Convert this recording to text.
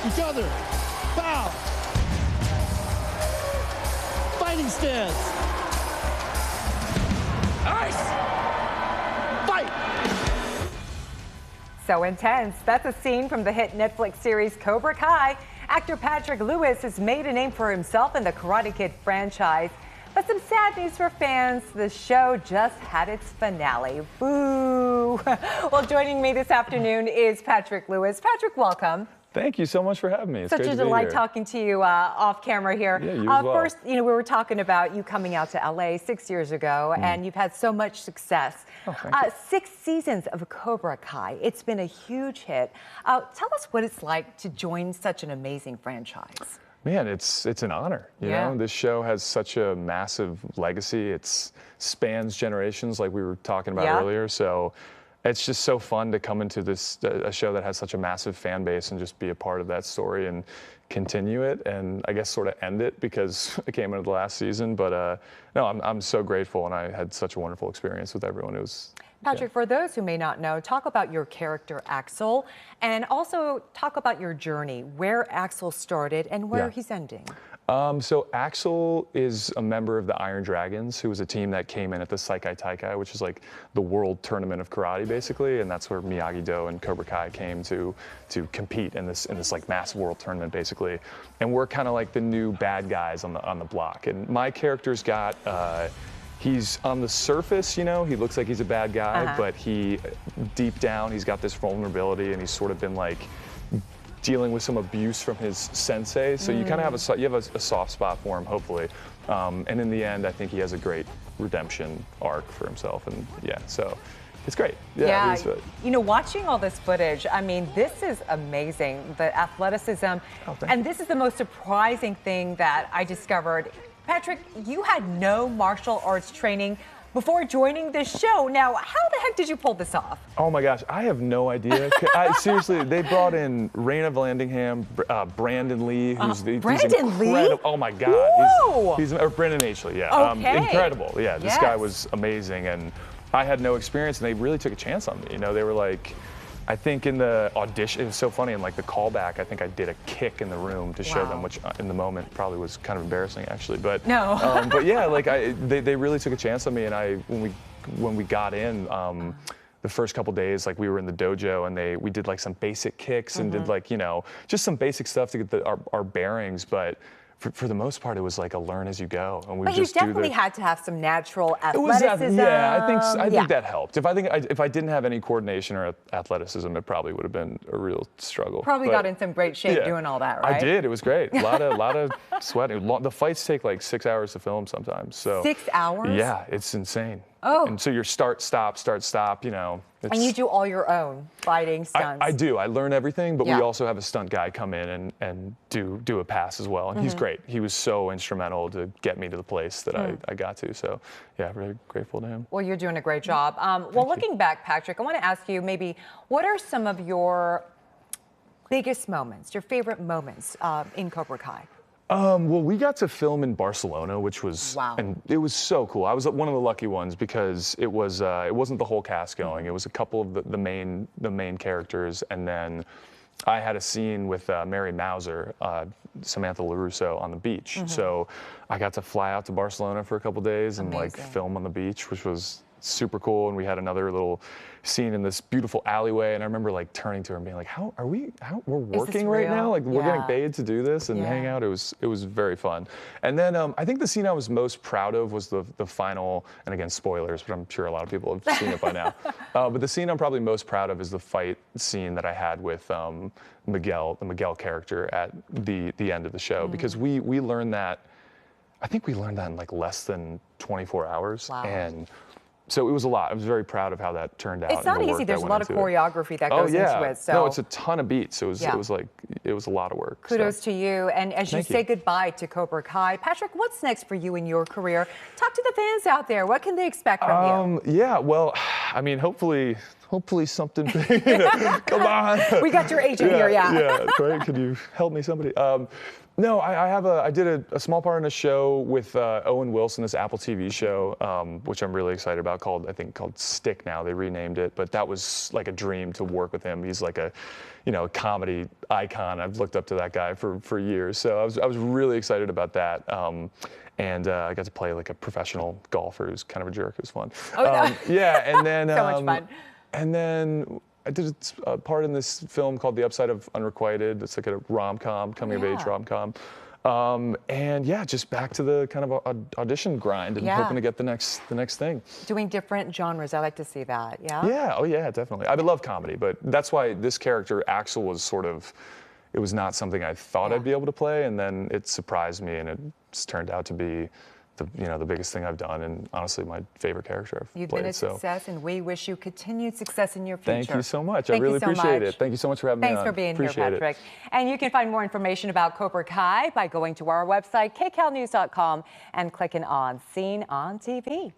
each other. Bow. Fighting stance. Ice. Fight. So intense. That's a scene from the hit Netflix series Cobra Kai. Actor Patrick Luwis has made a name for himself in the Karate Kid franchise. But some sad news for fans. The show just had its finale. Boo! Well, joining me this afternoon is Patrick Luwis. Patrick, welcome. Thank you so much for having me. It's such great a to be delight here. talking to you off camera here. Yeah, you as well. First, we were talking about you coming out to LA 6 years ago, and you've had so much success. Oh, thank you. 6 seasons of Cobra Kai. It's been a huge hit. Tell us what it's like to join such an amazing franchise. Man, it's an honor. You know, this show has such a massive legacy. It spans generations, like we were talking about earlier. So it's just so fun to come into a show that has such a massive fan base and just be a part of that story and continue it, and I guess sort of end it because it came into the last season. But no, I'm so grateful, and I had such a wonderful experience with everyone. It was. Patrick, for those who may not know, talk about your character Axel, and also talk about your journey, where Axel started and where he's ending. So Axel is a member of the Iron Dragons, who was a team that came in at the Seikai Taikai, which is like the world tournament of karate, basically, and that's where Miyagi-Do and Cobra Kai came to compete in this like massive world tournament, basically. And we're kind of like the new bad guys on the block. And my character's got. He's on the surface, he looks like he's a bad guy, but deep down, he's got this vulnerability, and he's sort of been like dealing with some abuse from his sensei. So you kind of have a soft spot for him, hopefully. And in the end, I think he has a great redemption arc for himself, and so it's great. Yeah. Watching all this footage, I mean, this is amazing. The athleticism, and this is the most surprising thing that I discovered. Patrick, you had no martial arts training before joining this show. Now, how the heck did you pull this off? Oh my gosh, I have no idea. Seriously, they brought in Raina Vallandigham, Brandon Lee, who's Brandon Lee? Oh my God, he's or Brandon Ashley, incredible. Yeah, this guy was amazing, and I had no experience, and they really took a chance on me. They were like. I think in the audition, it was so funny, in like the callback, I think I did a kick in the room to show them, which in the moment probably was kind of embarrassing, actually. But but yeah, like they really took a chance on me, and when we got in, the first couple days, like we were in the dojo, and we did like some basic kicks and did like just some basic stuff to get our bearings, but. For the most part, it was like a learn as you go, and we but just you definitely had to have some natural athleticism. I think that helped. If I didn't have any coordination or athleticism, it probably would have been a real struggle. Probably got in some great shape doing all that, right? I did. It was great. A lot of sweating. The fights take like 6 hours to film sometimes. So 6 hours? Yeah, it's insane. Oh. And so you're start, stop. And you do all your own fighting stunts. I do. I learn everything, but we also have a stunt guy come in and do a pass as well. And he's great. He was so instrumental to get me to the place that I got to. So yeah, really grateful to him. Well, you're doing a great job. Well, looking back, Patrick, I want to ask you maybe what are some of your biggest moments, your favorite moments in Cobra Kai? Well, we got to film in Barcelona, which was and it was so cool. I was one of the lucky ones because it wasn't the whole cast going. It was a couple of the main characters, and then I had a scene with Mary Mauser, Samantha LaRusso on the beach. So I got to fly out to Barcelona for a couple days and like film on the beach, which was super cool. And we had another little scene in this beautiful alleyway, and I remember like turning to her and being like, we're working right now? Like we're getting paid to do this and hang out. It was very fun. And then I think the scene I was most proud of was the final, and again, spoilers, but I'm sure a lot of people have seen it by now. But the scene I'm probably most proud of is the fight scene that I had with Miguel, the Miguel character at the end of the show, because we learned that, I think we learned that in like less than 24 hours. And so it was a lot. I was very proud of how that turned out. It's not easy. There's a lot of choreography that goes into it. So. No, it's a ton of beats. It was a lot of work. Kudos to you. And as you say goodbye to Cobra Kai, Patrick, what's next for you in your career? Talk to the fans out there. What can they expect from you? Yeah, well, I mean, hopefully hopefully something big. Come on. We got your agent here, yeah. Yeah, right. Could you help me, somebody? No, I did a small part in a show with Owen Wilson, this Apple TV show, which I'm really excited about, called Stick now. They renamed it, but that was like a dream to work with him. He's like a comedy icon. I've looked up to that guy for years. So I was really excited about that. And I got to play like a professional golfer who's kind of a jerk. It was fun. Oh, no. Yeah, and then so much fun. And then I did a part in this film called The Upside of Unrequited. It's like a rom-com, coming-of-age rom-com. And yeah, just back to the kind of audition grind and hoping to get the next thing. Doing different genres, I like to see that, yeah? Yeah, oh yeah, definitely. I love comedy, but that's why this character, Axel, was sort of, it was not something I thought I'd be able to play, and then it surprised me, and it's turned out to be the biggest thing I've done, and honestly my favorite character I've You've played. been a success, and we wish you continued success in your future. Thank you so much. I really appreciate it. Thank you so much for having me on. Thanks for being here, Appreciate Patrick. it. And you can find more information about Cobra Kai by going to our website, kcalnews.com, and clicking on Seen on TV.